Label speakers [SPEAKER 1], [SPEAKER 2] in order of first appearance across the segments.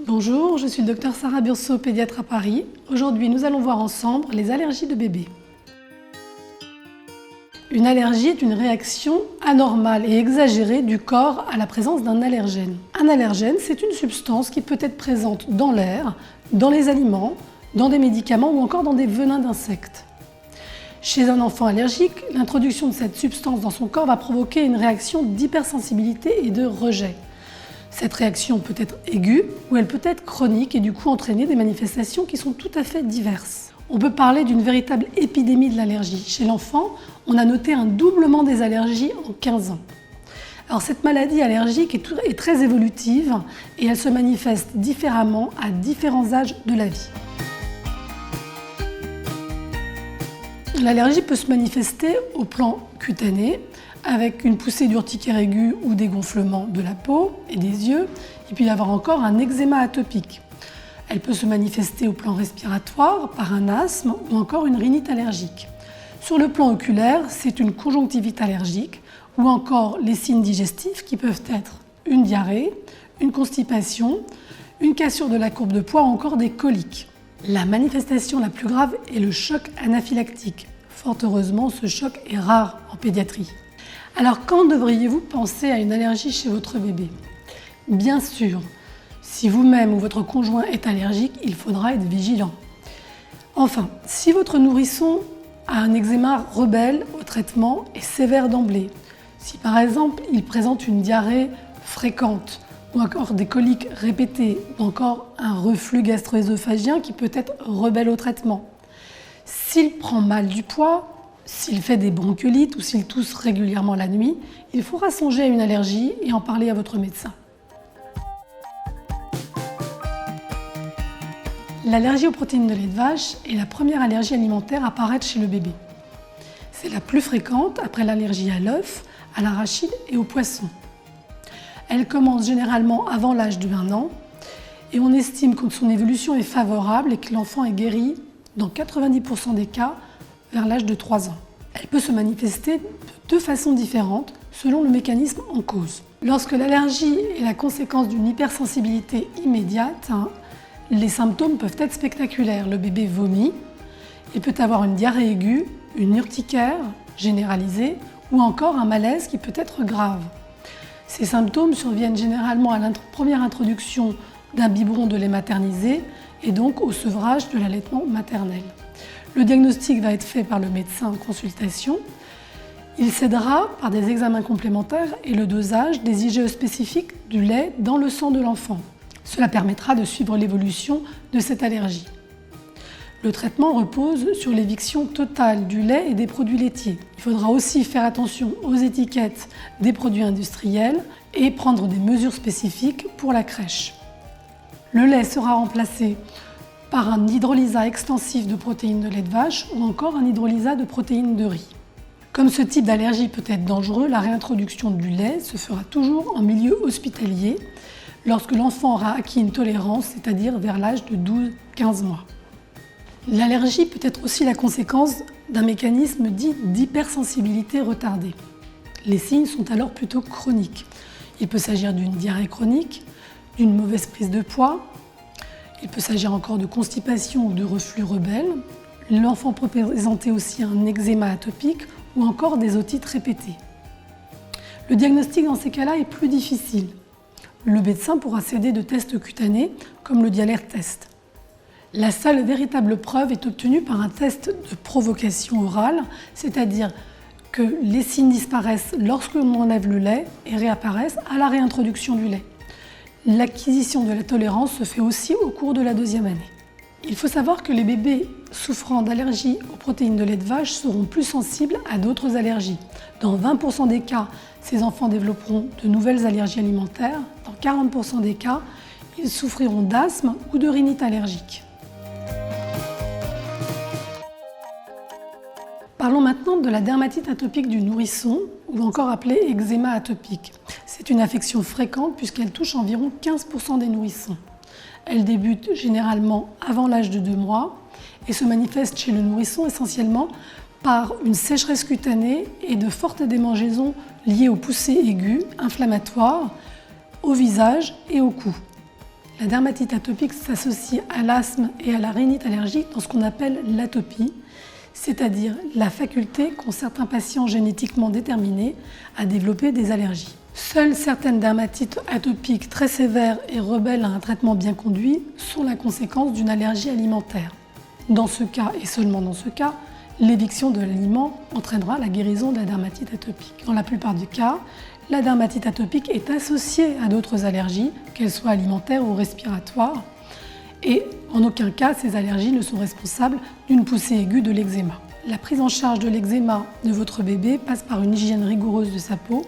[SPEAKER 1] Bonjour, je suis le Dr Sarah Burso, pédiatre à Paris. Aujourd'hui, nous allons voir ensemble les allergies de bébé. Une allergie est une réaction anormale et exagérée du corps à la présence d'un allergène. Un allergène, c'est une substance qui peut être présente dans l'air, dans les aliments, dans des médicaments ou encore dans des venins d'insectes. Chez un enfant allergique, l'introduction de cette substance dans son corps va provoquer une réaction d'hypersensibilité et de rejet. Cette réaction peut être aiguë ou elle peut être chronique et du coup entraîner des manifestations qui sont tout à fait diverses. On peut parler d'une véritable épidémie de l'allergie. Chez l'enfant, on a noté un doublement des allergies en 15 ans. Alors cette maladie allergique est très évolutive et elle se manifeste différemment à différents âges de la vie. L'allergie peut se manifester au plan cutané, avec une poussée d'urticaire aiguë ou des gonflements de la peau et des yeux. Il peut y avoir encore un eczéma atopique. Elle peut se manifester au plan respiratoire par un asthme ou encore une rhinite allergique. Sur le plan oculaire, c'est une conjonctivite allergique ou encore les signes digestifs qui peuvent être une diarrhée, une constipation, une cassure de la courbe de poids ou encore des coliques. La manifestation la plus grave est le choc anaphylactique. Fort heureusement, ce choc est rare en pédiatrie. Alors quand devriez-vous penser à une allergie chez votre bébé? Bien sûr, si vous-même ou votre conjoint est allergique, il faudra être vigilant. Enfin, si votre nourrisson a un eczéma rebelle au traitement et sévère d'emblée, si par exemple il présente une diarrhée fréquente ou encore des coliques répétées ou encore un reflux gastro-œsophagien qui peut être rebelle au traitement, s'il prend mal du poids, s'il fait des bronchiolites ou s'il tousse régulièrement la nuit, il faudra songer à une allergie et en parler à votre médecin. L'allergie aux protéines de lait de vache est la première allergie alimentaire à apparaître chez le bébé. C'est la plus fréquente après l'allergie à l'œuf, à l'arachide et au poisson. Elle commence généralement avant l'âge de 1 an et on estime que son évolution est favorable et que l'enfant est guéri dans 90% des cas vers l'âge de 3 ans. Elle peut se manifester de 2 façons différentes selon le mécanisme en cause. Lorsque l'allergie est la conséquence d'une hypersensibilité immédiate, les symptômes peuvent être spectaculaires. Le bébé vomit, il peut avoir une diarrhée aiguë, une urticaire généralisée ou encore un malaise qui peut être grave. Ces symptômes surviennent généralement à la première introduction d'un biberon de lait maternisé et donc au sevrage de l'allaitement maternel. Le diagnostic va être fait par le médecin en consultation. Il s'aidera par des examens complémentaires et le dosage des IgE spécifiques du lait dans le sang de l'enfant. Cela permettra de suivre l'évolution de cette allergie. Le traitement repose sur l'éviction totale du lait et des produits laitiers. Il faudra aussi faire attention aux étiquettes des produits industriels et prendre des mesures spécifiques pour la crèche. Le lait sera remplacé par un hydrolysat extensif de protéines de lait de vache ou encore un hydrolysat de protéines de riz. Comme ce type d'allergie peut être dangereux, la réintroduction du lait se fera toujours en milieu hospitalier lorsque l'enfant aura acquis une tolérance, c'est-à-dire vers l'âge de 12-15 mois. L'allergie peut être aussi la conséquence d'un mécanisme dit d'hypersensibilité retardée. Les signes sont alors plutôt chroniques. Il peut s'agir d'une diarrhée chronique, d'une mauvaise prise de poids. Il peut s'agir encore de constipation ou de reflux rebelle. L'enfant peut présenter aussi un eczéma atopique ou encore des otites répétées. Le diagnostic dans ces cas-là est plus difficile. Le médecin pourra s'aider de tests cutanés comme le dialerte test. La seule véritable preuve est obtenue par un test de provocation orale, c'est-à-dire que les signes disparaissent lorsque l'on enlève le lait et réapparaissent à la réintroduction du lait. L'acquisition de la tolérance se fait aussi au cours de la 2e année. Il faut savoir que les bébés souffrant d'allergie aux protéines de lait de vache seront plus sensibles à d'autres allergies. Dans 20% des cas, ces enfants développeront de nouvelles allergies alimentaires. Dans 40% des cas, ils souffriront d'asthme ou de rhinite allergique. Parlons maintenant de la dermatite atopique du nourrisson, ou encore appelée eczéma atopique. C'est une affection fréquente puisqu'elle touche environ 15% des nourrissons. Elle débute généralement avant l'âge de 2 mois et se manifeste chez le nourrisson essentiellement par une sécheresse cutanée et de fortes démangeaisons liées aux poussées aiguës, inflammatoires, au visage et au cou. La dermatite atopique s'associe à l'asthme et à la rhinite allergique dans ce qu'on appelle l'atopie, c'est-à-dire la faculté qu'ont certains patients génétiquement déterminés à développer des allergies. Seules certaines dermatites atopiques très sévères et rebelles à un traitement bien conduit sont la conséquence d'une allergie alimentaire. Dans ce cas, et seulement dans ce cas, l'éviction de l'aliment entraînera la guérison de la dermatite atopique. Dans la plupart des cas, la dermatite atopique est associée à d'autres allergies, qu'elles soient alimentaires ou respiratoires, et en aucun cas ces allergies ne sont responsables d'une poussée aiguë de l'eczéma. La prise en charge de l'eczéma de votre bébé passe par une hygiène rigoureuse de sa peau,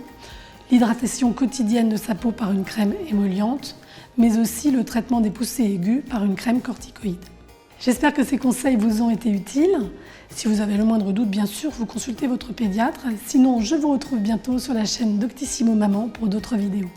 [SPEAKER 1] l'hydratation quotidienne de sa peau par une crème émolliente, mais aussi le traitement des poussées aiguës par une crème corticoïde. J'espère que ces conseils vous ont été utiles. Si vous avez le moindre doute, bien sûr, vous consultez votre pédiatre. Sinon, je vous retrouve bientôt sur la chaîne Doctissimo Maman pour d'autres vidéos.